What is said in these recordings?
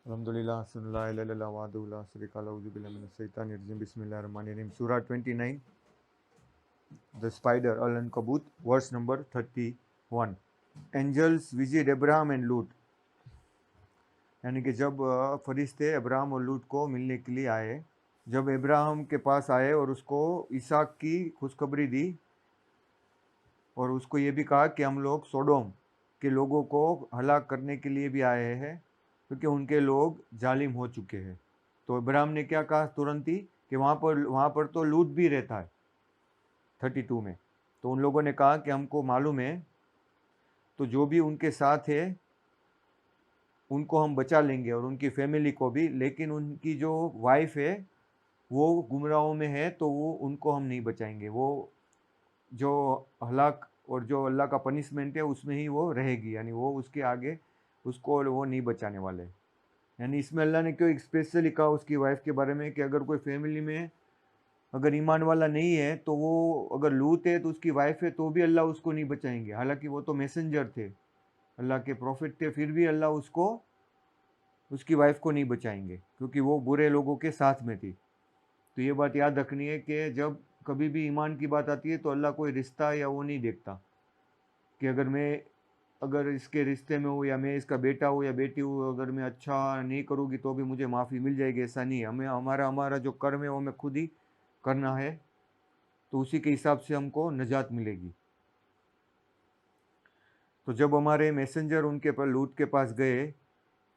Alhamdulillah, Sunna ila ila wa sharika lahu billahi minash shaitanir rajim. Bismillahir rahmanir rahim. Surah 29, the spider, Al-Ankabut, verse number 31. Angels visit Abraham and Lut. यानी कि जब फरिश्ते Abraham और लूत को मिलने के लिए आए, जब अब्राहम के पास आए और उसको इसहाक की खुशखबरी दी और उसको ये भी कहा कि हम लोग सोडोम के लोगों को हलाक करने के लिए भी आए हैं क्योंकि उनके लोग जालिम हो चुके हैं। तो अब्राहम ने क्या कहा तुरंत ही कि वहाँ पर तो लूत भी रहता है 32 में। तो उन लोगों ने कहा कि हमको मालूम है, तो जो भी उनके साथ है उनको हम बचा लेंगे और उनकी फैमिली को भी, लेकिन उनकी जो वाइफ है वो गुमराहों में है तो वो उनको हम नहीं बचाएंगे। वो जो हलाक और जो अल्लाह का पनिशमेंट है उसमें ही वो रहेगी, यानी वो उसके आगे उसको वो नहीं बचाने वाले। यानी इसमें अल्लाह ने क्यों स्पेशली कहा उसकी वाइफ के बारे में कि अगर कोई फैमिली में अगर ईमान वाला नहीं है तो वो अगर लूत है तो उसकी वाइफ है तो भी अल्लाह उसको नहीं बचाएंगे। हालांकि वो तो मैसेंजर थे, अल्लाह के प्रॉफिट थे, फिर भी अल्लाह उसको उसकी वाइफ को नहीं बचाएंगे क्योंकि वो बुरे लोगों के साथ में थी। तो ये बात याद रखनी है कि जब कभी भी ईमान की बात आती है तो अल्लाह कोई रिश्ता या वो नहीं देखता कि अगर इसके रिश्ते में हूँ या मैं इसका बेटा हूँ या बेटी हूँ, अगर मैं अच्छा नहीं करूँगी तो भी मुझे माफ़ी मिल जाएगी, ऐसा नहीं है। हमें हमारा हमारा जो कर्म है वो हमें खुद ही करना है, तो उसी के हिसाब से हमको नजात मिलेगी। तो जब हमारे मैसेंजर उनके पर लूत के पास गए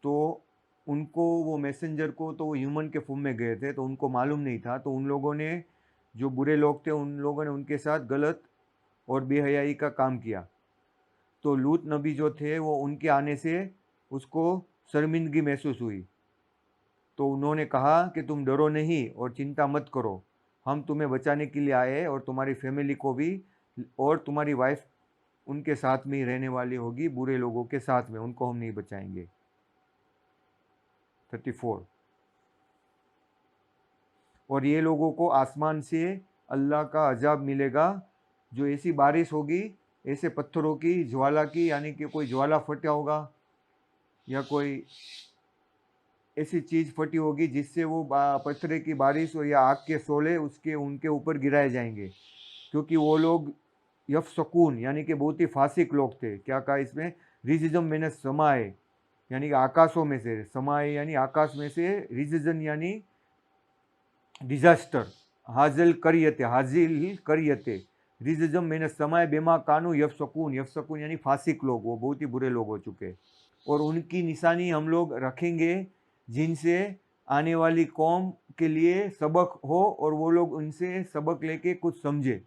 तो उनको वो मैसेंजर को तो वो ह्यूमन के फॉर्म में गए थे तो उनको मालूम नहीं था, तो उन लोगों ने जो बुरे लोग थे उन लोगों ने उनके साथ गलत और बेहयाई का काम किया। तो लूत नबी जो थे वो उनके आने से उसको शर्मिंदगी महसूस हुई, तो उन्होंने कहा कि तुम डरो नहीं और चिंता मत करो, हम तुम्हें बचाने के लिए आए और तुम्हारी फैमिली को भी, और तुम्हारी वाइफ उनके साथ में ही रहने वाली होगी बुरे लोगों के साथ में, उनको हम नहीं बचाएंगे। 34। और ये लोगों को आसमान से अल्लाह का अजाब मिलेगा, जो ऐसी बारिश होगी, ऐसे पत्थरों की ज्वाला की, यानी कि कोई ज्वाला फटा होगा या कोई ऐसी चीज़ फटी होगी जिससे वो पत्थर की बारिश हो या आग के शोले उसके उनके ऊपर गिराए जाएंगे, क्योंकि वो लोग यफसकून यानी कि बहुत ही फासिक लोग थे। क्या कहा इसमें, रिजिजम मैंने समाए यानी कि आकाशों में से, समाए यानी आकाश में से, रिजिजन यानी डिजास्टर, हाजिल करियते, रिजिजम मैंने समय बेमा कानू यफसकून, यफसकून यानी फासिक लोग, वो बहुत ही बुरे लोग हो चुके। और उनकी निशानी हम लोग रखेंगे जिनसे आने वाली कौम के लिए सबक हो और वो लोग उनसे सबक लेके कुछ समझे।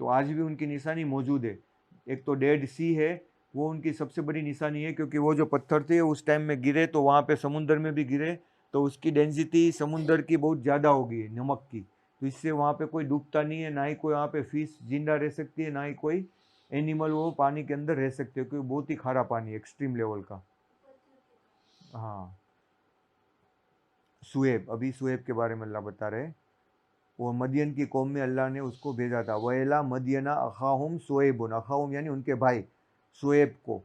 तो आज भी उनकी निशानी मौजूद है। एक तो डेड सी है, वो उनकी सबसे बड़ी निशानी है, क्योंकि वो जो पत्थर थे उस टाइम में गिरे तो वहाँ पे समुद्र में भी गिरे तो उसकी डेंसिटी समुद्र की बहुत ज़्यादा होगी नमक की, तो इससे वहाँ पे कोई डूबता नहीं है, ना ही कोई वहाँ पे फिश जिंदा रह सकती है, ना ही कोई एनिमल वो पानी के अंदर रह सकते हो, क्योंकि बहुत ही खारा पानी है एक्सट्रीम लेवल का। हाँ, सुएब, अभी सुएब के बारे में अल्लाह बता रहे, वो मदियन की कौम में अल्लाह ने उसको भेजा था। वैला मदियना अखाहुम सुएबुन, अखाहुम यानी उनके भाई सुएब को।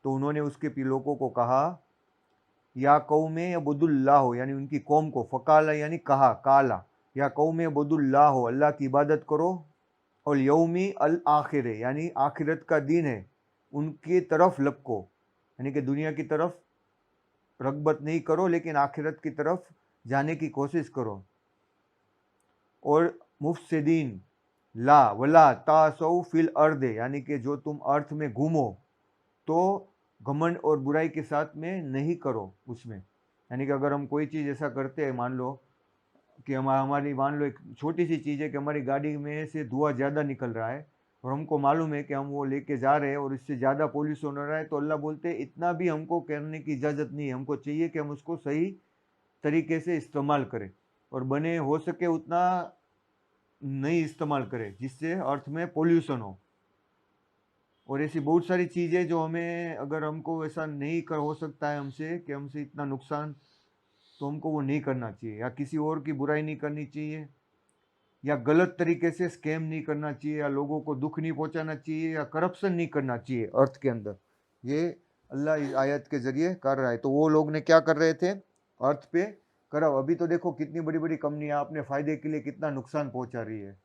तो उन्होंने उसके लोगों को कहा, या कौम अबुदुल्लाह यानी उनकी कौम को, फ़काला यानी कहा, काला, या कौम अबुदुल्लाह अल्लाह की इबादत करो, और यौमी अल आखिर यानी आखिरत का दिन है उनकी तरफ लपको, यानी कि दुनिया की तरफ रगबत नहीं करो लेकिन आखिरत की तरफ जाने की कोशिश करो। और मुफसिदीन ला वला तासौ फिल अर्द यानी कि जो तुम अर्थ में घूमो तो घमंड और बुराई के साथ में नहीं करो उसमें। यानी कि अगर हम कोई चीज़ ऐसा करते हैं, मान लो कि हमारी मान लो एक छोटी सी चीज़ है कि हमारी गाड़ी में से धुआं ज़्यादा निकल रहा है और हमको मालूम है कि हम वो लेके जा रहे हैं और इससे ज़्यादा पॉल्यूशन हो रहा है, तो अल्लाह बोलते हैं इतना भी हमको करने की इजाज़त नहीं है, हमको चाहिए कि हम उसको सही तरीके से इस्तेमाल करें और बने हो सके उतना नहीं इस्तेमाल करें जिससे अर्थ में पोल्यूशन हो। और ऐसी बहुत सारी चीज़ें जो हमें, अगर हमको ऐसा नहीं कर हो सकता है हमसे कि हमसे इतना नुकसान, तो हमको वो नहीं करना चाहिए, या किसी और की बुराई नहीं करनी चाहिए, या गलत तरीके से स्कैम नहीं करना चाहिए, या लोगों को दुख नहीं पहुंचाना चाहिए, या करप्शन नहीं करना चाहिए अर्थ के अंदर। ये अल्लाह इस आयत के जरिए कर रहा है। तो वो लोग ने क्या कर रहे थे, अर्थ पे कराओ। अभी तो देखो कितनी बड़ी बड़ी कंपनियां अपने फायदे के लिए कितना नुकसान पहुंचा रही है,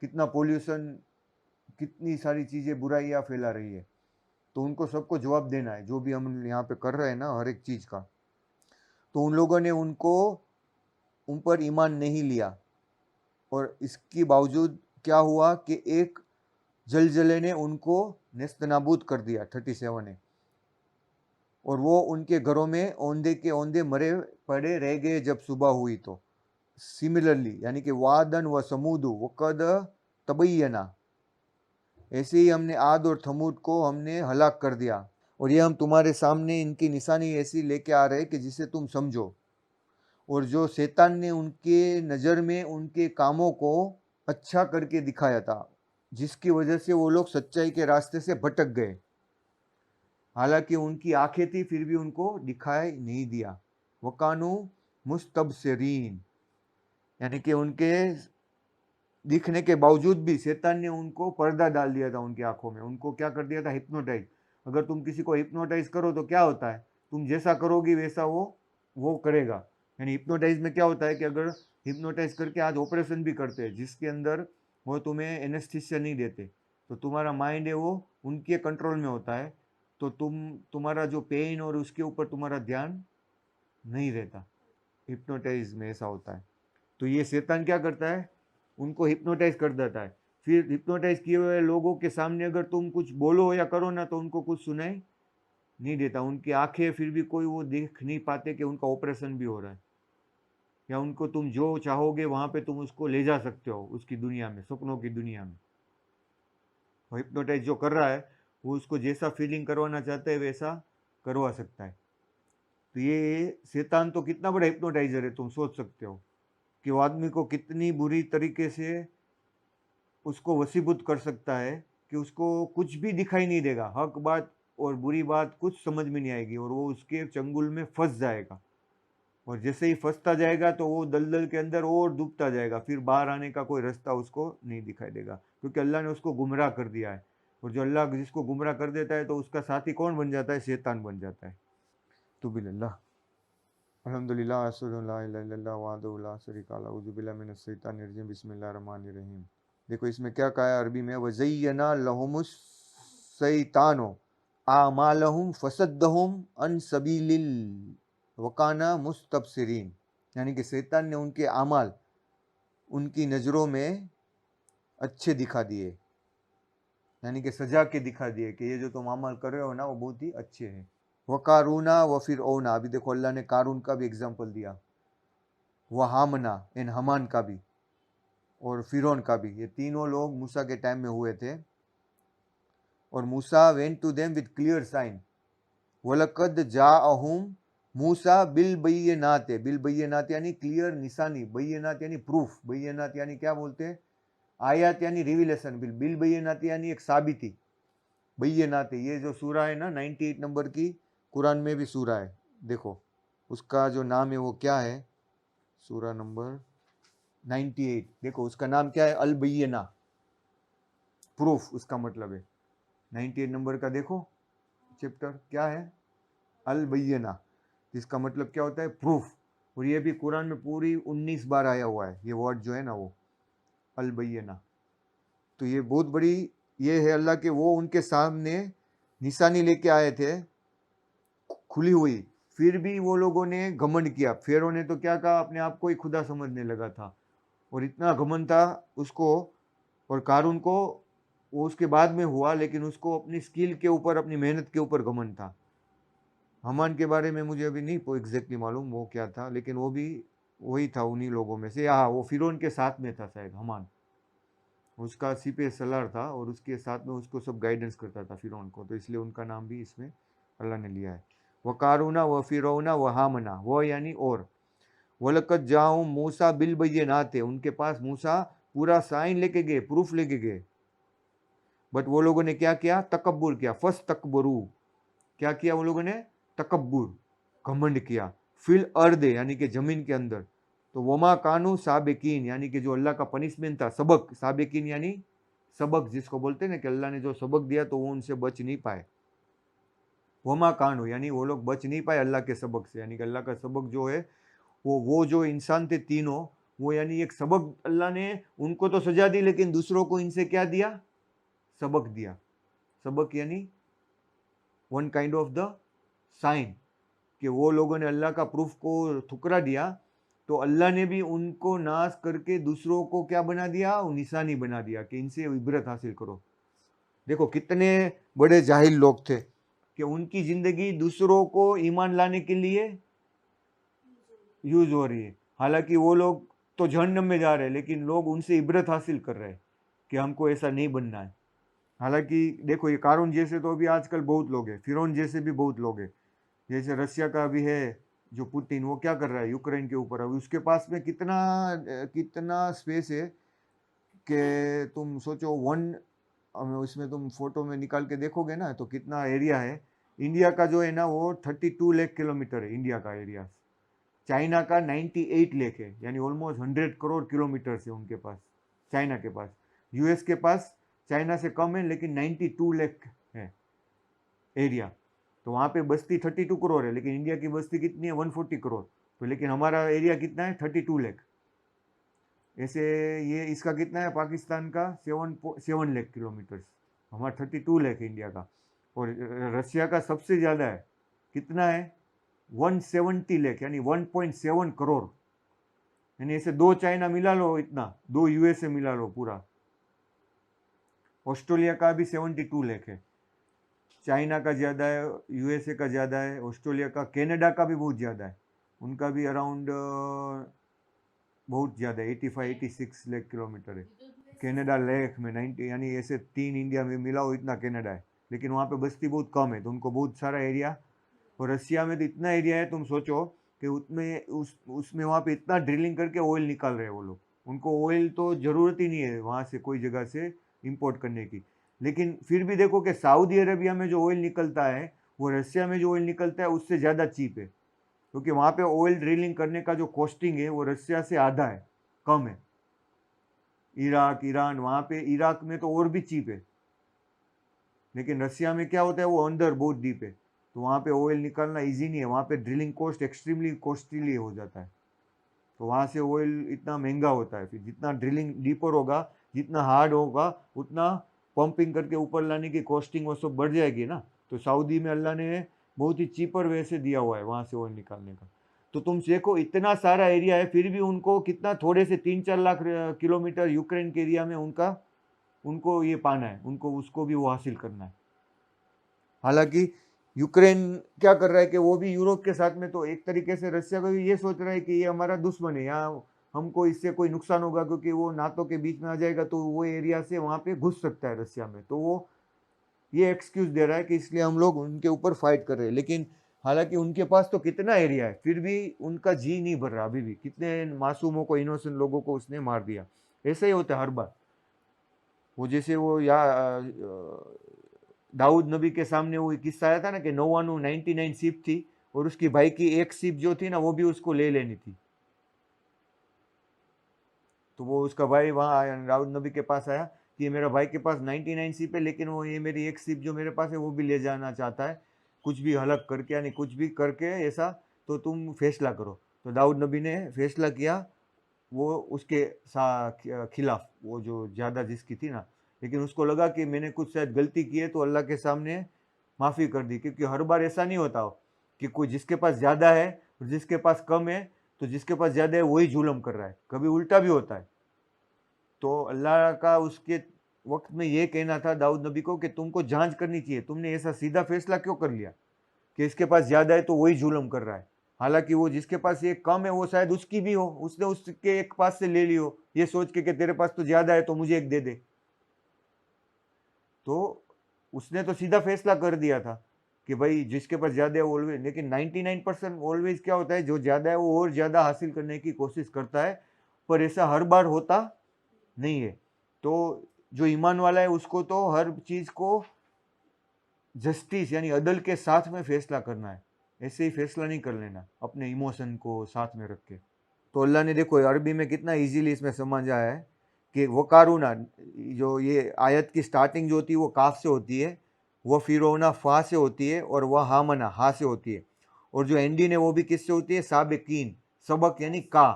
कितना पोल्यूशन, कितनी सारी चीजें बुराइयां फैला रही है। तो उनको सबको जवाब देना है, जो भी हम यहाँ पे कर रहे हैं ना हर एक चीज का। तो उन लोगों ने उन पर ईमान नहीं लिया, और इसके बावजूद क्या हुआ कि एक जलजले ने उनको नेस्तनाबूद कर दिया 37 ने, और वो उनके घरों में औंधे के औंधे मरे पड़े रह गए जब सुबह हुई। तो सिमिलरली यानी कि वादन व समूदु वक़द तबय्यना, ऐसे ही हमने आद और थमूद को हमने हलाक कर दिया। और ये हम तुम्हारे सामने इनकी निशानी ऐसी लेके आ रहे कि जिसे तुम समझो। और जो शैतान ने उनके नज़र में उनके कामों को अच्छा करके दिखाया था, जिसकी वजह से वो लोग सच्चाई के रास्ते से भटक गए। हालांकि उनकी आंखें थी फिर भी उनको दिखाई नहीं दिया। वकानु मुस्तबसिरीन, यानी कि उनके दिखने के बावजूद भी शैतान ने उनको पर्दा डाल दिया था उनकी आंखों में। उनको क्या कर दिया था, हिप्नोटाइज। अगर तुम किसी को हिप्नोटाइज करो तो क्या होता है, तुम जैसा करोगी वैसा वो करेगा। यानी हिप्नोटाइज में क्या होता है कि अगर हिप्नोटाइज करके आज ऑपरेशन भी करते हैं जिसके अंदर वो तुम्हें एनेस्थीसिया नहीं देते, तो तुम्हारा माइंड है वो उनके कंट्रोल में होता है। तो तुम्हारा जो पेन और उसके ऊपर तुम्हारा ध्यान नहीं रहता। हिप्नोटाइज में ऐसा होता है। तो ये शैतान क्या करता है, उनको हिप्नोटाइज कर देता है। फिर हिप्नोटाइज किए हुए लोगों के सामने अगर तुम कुछ बोलो या करो ना तो उनको कुछ सुनाई नहीं देता। उनकी आंखें फिर भी कोई वो देख नहीं पाते कि उनका ऑपरेशन भी हो रहा है। या उनको तुम जो चाहोगे वहां पे तुम उसको ले जा सकते हो, उसकी दुनिया में, सपनों की दुनिया में। और हिप्नोटाइज जो कर रहा है वो उसको जैसा फीलिंग करवाना चाहता है वैसा करवा सकता है। तो ये शैतान तो कितना बड़ा हिप्नोटाइजर है, तुम सोच सकते हो कि वो आदमी को कितनी बुरी तरीके से उसको वशीभूत कर सकता है कि उसको कुछ भी दिखाई नहीं देगा, हक बात और बुरी बात कुछ समझ में नहीं आएगी, और वो उसके चंगुल में फंस जाएगा। और जैसे ही फंसता जाएगा तो वो दलदल के अंदर और डूबता जाएगा, फिर बाहर आने का कोई रास्ता उसको नहीं दिखाई देगा, क्योंकि अल्लाह ने उसको गुमराह कर दिया है। और जो अल्लाह जिसको गुमराह कर देता है तो उसका साथी कौन बन जाता है, शैतान बन जाता है। तो बिल्लाह अल्हम्दुलिल्लाह अशहदु अन ला इलाहा इल्लल्लाह वहदहु ला शरीका लहु अऊज़ु बिल्लाहि मिनश शैतानिर रजीम बिस्मिल्लाहिर रहमानिर रहीम। देखो इसमें क्या कहा है अरबी में, वज़य्यना लहुमुस शैतानु आमालहुम फसद्दहुम अन सबीलिल वकाना मुस्तबसिरीन, यानी कि शैतान ने उनके अमाल उनकी नज़रों में अच्छे दिखा दिए, यानी कि सजा के दिखा दिए कि ये जो तुम अमल कर रहे हो ना वो बहुत ही अच्छे हैं। व कारूना व फिरऔना, अभी देखो अल्लाह ने कारून का भी एग्जाम्पल दिया, व हामना एन हमान का भी, और फिरौन का भी। ये तीनों लोग मूसा के टाइम में हुए थे। और Musa went to them with clear signs वलकद जाअहुम मूसा बिल बय्यिनात, बिल बय्यिनात यानी क्लियर निशानी, बय्यिनात यानी प्रूफ, बय्यिनात यानी क्या बोलते हैं, आयत यानी रिविलेशन, बिल बय्यिनात यानी एक साबिती, बय्यिनात। ये जो सूरा है ना 98 नंबर की कुरान में भी सूरा है, देखो उसका जो नाम है वो क्या है, सूरा नंबर 98, देखो उसका नाम क्या है, अल बय्यिना, प्रूफ उसका मतलब है। 98 नंबर का देखो चैप्टर क्या है, अल बय्यिना, जिसका मतलब क्या होता है, प्रूफ। और ये भी कुरान में पूरी 19 बार आया हुआ है ये वर्ड जो है ना वो अल बय्यिना। तो ये बहुत बड़ी ये है अल्लाह के, वो उनके सामने निशानी लेके आए थे खुली हुई, फिर भी वो लोगों ने घमंड किया। फेरो ने तो क्या कहा, अपने आप को ही खुदा समझने लगा था, और इतना घमंड था उसको। और कारून को वो उसके बाद में हुआ, लेकिन उसको अपनी स्किल के ऊपर, अपनी मेहनत के ऊपर घमंड था। हमान के बारे में मुझे अभी नहीं एग्जैक्टली मालूम वो क्या था, लेकिन वो भी वही था उन्हीं लोगों में से। हाँ, वो फिरौन के साथ में था शायद, हमान उसका सीपे सलार था और उसके साथ में उसको सब गाइडेंस करता था फिरौन को, तो इसलिए उनका नाम भी इसमें अल्लाह ने लिया है। वह कारूना व फिरौना व हामना, वह यानी और वलकत जाऊँ मूसा बिल बय्यिनात, उनके पास मूसा पूरा साइन लेके गए, प्रूफ लेके गए। बट वो लोगों ने क्या किया, तकब्बुर किया, फस तकबरू, क्या किया वो लोगों ने, तकब्बुर, घमंड किया, फिल अर्द यानी कि जमीन के अंदर। तो वमा कानू साबिकीन, यानी कि जो अल्लाह का पनिशमेंट था, सबक, साबिकीन यानी सबक जिसको बोलते हैं ना कि अल्लाह ने जो सबक दिया तो वो उनसे बच नहीं पाए। वमा कानू, यानी वो लोग बच नहीं पाए अल्लाह के सबक से। यानी कि अल्लाह का सबक जो है वो जो इंसान थे तीनों, वो यानी एक सबक अल्लाह ने उनको तो सजा दी, लेकिन दूसरों को इनसे क्या दिया? सबक दिया। सबक यानी one kind of the sign, कि वो लोगों ने अल्लाह का प्रूफ को ठुकरा दिया, तो अल्लाह ने भी उनको नाश करके दूसरों को क्या बना दिया? निशानी बना दिया कि इनसे इबरत हासिल करो। देखो कितने बड़े जाहिल लोग थे कि उनकी जिंदगी दूसरों को ईमान लाने के लिए यूज हो रही है। हालांकि वो लोग तो जहन्नम में जा रहे हैं, लेकिन लोग उनसे इबरत हासिल कर रहे हैं कि हमको ऐसा नहीं बनना है। हालांकि देखो ये कारून जैसे तो अभी आजकल बहुत लोग हैं, फिरौन जैसे भी बहुत लोग हैं। जैसे रशिया का भी है जो पुतिन, वो क्या कर रहा है यूक्रेन के ऊपर। अभी उसके पास में कितना कितना स्पेस है कि तुम सोचो इसमें तुम फोटो में निकाल के देखोगे ना तो कितना एरिया है। इंडिया का जो है ना वो 32 लाख किलोमीटर है इंडिया का एरिया। चाइना का 98 लाख है, यानी ऑलमोस्ट 100 करोड़ किलोमीटर है उनके पास, चाइना के पास। यूएस के पास चाइना से कम है, लेकिन 92 लाख है एरिया। तो वहाँ पे बस्ती 32 करोड़ है, लेकिन इंडिया की बस्ती कितनी है? 140 करोड़। तो लेकिन हमारा एरिया कितना है? 32 लाख। ऐसे ये इसका कितना है पाकिस्तान का? 7 लाख किलोमीटर। हमारा 32 लाख है इंडिया का। और रशिया का सबसे ज़्यादा है, कितना है? 170 लाख, यानी 1.7 करोड़। यानी ऐसे 2 चाइना मिला लो, इतना 2 यूएसए मिला लो पूरा। ऑस्ट्रेलिया का भी 72 लाख है। चाइना का ज़्यादा है, यूएसए का ज़्यादा है, ऑस्ट्रेलिया का, कनाडा का भी बहुत ज़्यादा है। उनका भी अराउंड बहुत ज़्यादा है, 85-86 लाख किलोमीटर है। कनाडा लाख में 90, यानी ऐसे 3 इंडिया में मिलाओ इतना कनाडा है। लेकिन वहाँ पे बस्ती बहुत कम है, तो उनको बहुत सारा एरिया। और रशिया में तो इतना एरिया है, तुम सोचो कि उसमें वहाँ पे इतना ड्रिलिंग करके ऑयल निकाल रहे हैं वो लोग। उनको ऑयल तो ज़रूरत ही नहीं है वहाँ से कोई जगह से इंपोर्ट करने की। लेकिन फिर भी देखो कि सऊदी अरेबिया में जो ऑयल निकलता है, वो रशिया में जो ऑयल निकलता है उससे ज़्यादा चीप है, क्योंकि वहाँ पे ऑयल ड्रिलिंग करने का जो कॉस्टिंग है वो रशिया से आधा है, कम है। इराक, ईरान, वहाँ पे इराक में तो और भी चीप है, लेकिन रशिया में क्या होता है, वो अंदर बहुत डीप है, तो वहाँ पे ऑयल निकालना इजी नहीं है। वहाँ पे ड्रिलिंग कॉस्ट एक्सट्रीमली कॉस्टली हो जाता है, तो वहाँ से ऑयल इतना महंगा होता है। फिर जितना ड्रिलिंग डीपर होगा, जितना हार्ड होगा, उतना पंपिंग करके ऊपर लाने की कॉस्टिंग वो सब बढ़ जाएगी ना। तो सऊदी में अल्लाह ने बहुत ही चीपर वे से दिया हुआ है वहाँ से ऑयल निकालने का। तो तुम देखो इतना सारा एरिया है, फिर भी उनको कितना थोड़े से 3-4 लाख किलोमीटर यूक्रेन के एरिया में उनको ये पाना है, उनको उसको भी वो हासिल करना है। हालांकि यूक्रेन क्या कर रहा है कि वो भी यूरोप के साथ में, तो एक तरीके से रशिया को भी ये सोच रहा है कि ये हमारा दुश्मन है, यहाँ हमको इससे कोई नुकसान होगा, क्योंकि वो नाटो के बीच में आ जाएगा तो वो एरिया से वहाँ पे घुस सकता है रशिया में। तो वो ये एक्सक्यूज दे रहा है कि इसलिए हम लोग उनके ऊपर फाइट कर रहे हैं। लेकिन हालांकि उनके पास तो कितना एरिया है, फिर भी उनका जी नहीं भर रहा। अभी भी कितने मासूमों को, इनोसेंट लोगों को उसने मार दिया। ऐसा ही होता है हर बार। वो जैसे वो दाऊद नबी के सामने वो किस्सा आया था ना कि 99 सीप थी, और उसकी भाई की एक सीप जो थी ना वो भी उसको ले लेनी थी। तो वो उसका भाई वहाँ आया, दाऊद नबी के पास आया कि ये मेरा भाई के पास 99 सीप है, लेकिन वो ये मेरी एक सीप जो मेरे पास है वो भी ले जाना चाहता है, कुछ भी हलक करके, यानी कुछ भी करके ऐसा, तो तुम फैसला करो। तो दाऊद नबी ने फैसला किया वो उसके खिलाफ, वो जो ज़्यादा जिसकी थी ना। लेकिन उसको लगा कि मैंने कुछ शायद गलती की है, तो अल्लाह के सामने माफ़ी कर दी, क्योंकि हर बार ऐसा नहीं होता हो कि कोई जिसके पास ज़्यादा है और जिसके पास कम है, तो जिसके पास ज़्यादा है वही जुल्म कर रहा है, कभी उल्टा भी होता है। तो अल्लाह का उसके वक्त में ये कहना था दाऊद नबी को कि तुमको जांच करनी चाहिए, तुमने ऐसा सीधा फैसला क्यों कर लिया कि इसके पास ज़्यादा है तो वही जुल्म कर रहा है। हालांकि वो जिसके पास एक कम है वो शायद उसकी भी हो, उसने उसके एक पास से ले ली हो, ये सोच के कि तेरे पास तो ज़्यादा है तो मुझे एक दे दे। तो उसने तो सीधा फैसला कर दिया था कि भाई जिसके पास ज़्यादा है वो ऑलवेज। लेकिन 99% ऑलवेज क्या होता है, जो ज़्यादा है वो और ज़्यादा हासिल करने की कोशिश करता है, पर ऐसा हर बार होता नहीं है। तो जो ईमान वाला है उसको तो हर चीज़ को जस्टिस यानी अदल के साथ में फैसला करना है, ऐसे ही फैसला नहीं कर लेना अपने इमोशन को साथ में रख के। तो अल्लाह ने देखो अरबी में कितना इजीली इसमें समझा है कि वो कारूना, जो ये आयत की स्टार्टिंग जो होती है वो काफ से होती है, वह फिरौना फा से होती है और वह हामना हा से होती है, और जो एंडिन है वो भी किससे होती है, साबिकीन, सबक यानी का,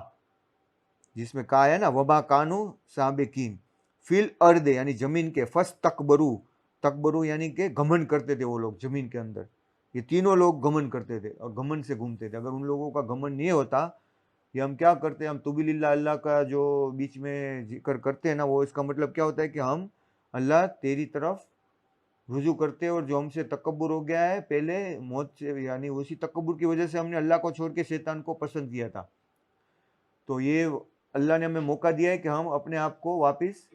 जिसमें का है ना, वबा कानू साबिकीन, फिल अर्द यानी जमीन के, फस तकबरू, तकबरू यानी के घमंड करते थे वो लोग जमीन के अंदर, ये तीनों लोग घमंड करते थे और घमंड से घूमते थे। अगर उन लोगों का घमंड नहीं होता, ये हम क्या करते हैं, हम तुबिलिल्लाह अल्लाह का जो बीच में जिक्र करते हैं ना, वो इसका मतलब क्या होता है कि हम अल्लाह तेरी तरफ रुजू करते हैं, और जो हमसे तकब्बुर हो गया है पहले मौत से, यानी उसी तकब्बुर की वजह से हमने अल्लाह को छोड़ के शैतान को पसंद किया था। तो ये अल्लाह ने हमें मौका दिया है कि हम अपने आप को वापस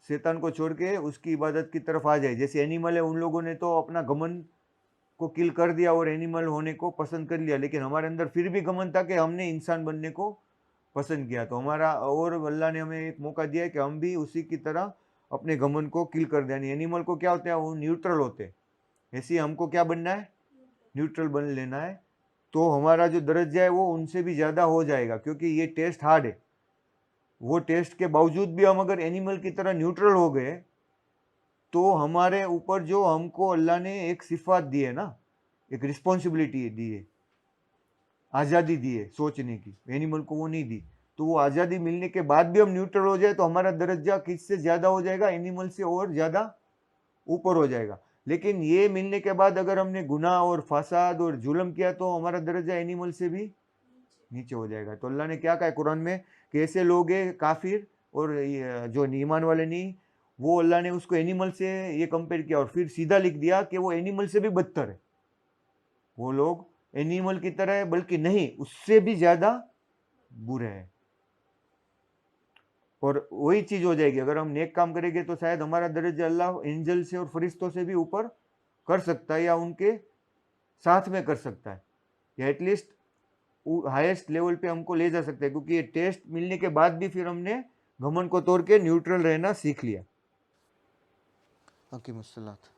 शैतान को छोड़ के उसकी इबादत की तरफ आ जाए। जैसे एनिमल है, उन लोगों ने तो अपना घमंड को किल कर दिया और एनिमल होने को पसंद कर लिया, लेकिन हमारे अंदर फिर भी घमंड था कि हमने इंसान बनने को पसंद किया। तो हमारा, और अल्लाह ने हमें एक मौका दिया है कि हम भी उसी की तरह अपने घमंड को किल कर दें। यानी एनिमल को क्या होता है, वो न्यूट्रल होते हैं, ऐसे ही हमको क्या बनना है, न्यूट्रल बन लेना है। तो हमारा जो दर्जा है वो उनसे भी ज़्यादा हो जाएगा, क्योंकि ये टेस्ट हार्ड है। वो टेस्ट के बावजूद भी हम अगर एनिमल की तरह न्यूट्रल हो गए, तो हमारे ऊपर जो हमको अल्लाह ने एक सिफात दी है ना, एक रिस्पॉन्सिबिलिटी दी है, आज़ादी दी है सोचने की, एनिमल को वो नहीं दी। तो वो आज़ादी मिलने के बाद भी हम न्यूट्रल हो जाए तो हमारा दर्जा किससे ज़्यादा हो जाएगा, एनिमल से और ज़्यादा ऊपर हो जाएगा। लेकिन ये मिलने के बाद अगर हमने गुनाह और फसाद और जुल्म किया तो हमारा दर्जा एनिमल से भी नीचे हो जाएगा। तो अल्लाह ने क्या कहा है कुरान में कि ऐसे लोग हैं काफिर, और ये जो ईमान वाले नहीं, वो अल्लाह ने उसको एनिमल से ये कंपेयर किया और फिर सीधा लिख दिया कि वो एनिमल से भी बदतर है। वो लोग एनिमल की तरह है, बल्कि नहीं, उससे भी ज्यादा बुरे हैं। और वही चीज हो जाएगी, अगर हम नेक काम करेंगे तो शायद हमारा दर्जा अल्लाह एंजल से और फरिश्तों से भी ऊपर कर सकता है, या उनके साथ में कर सकता है, या एटलीस्ट हाईएस्ट लेवल पे हमको ले जा सकता है, क्योंकि ये टेस्ट मिलने के बाद भी फिर हमने घमंड को तोड़ के न्यूट्रल रहना सीख लिया। अकीमुस्सलात।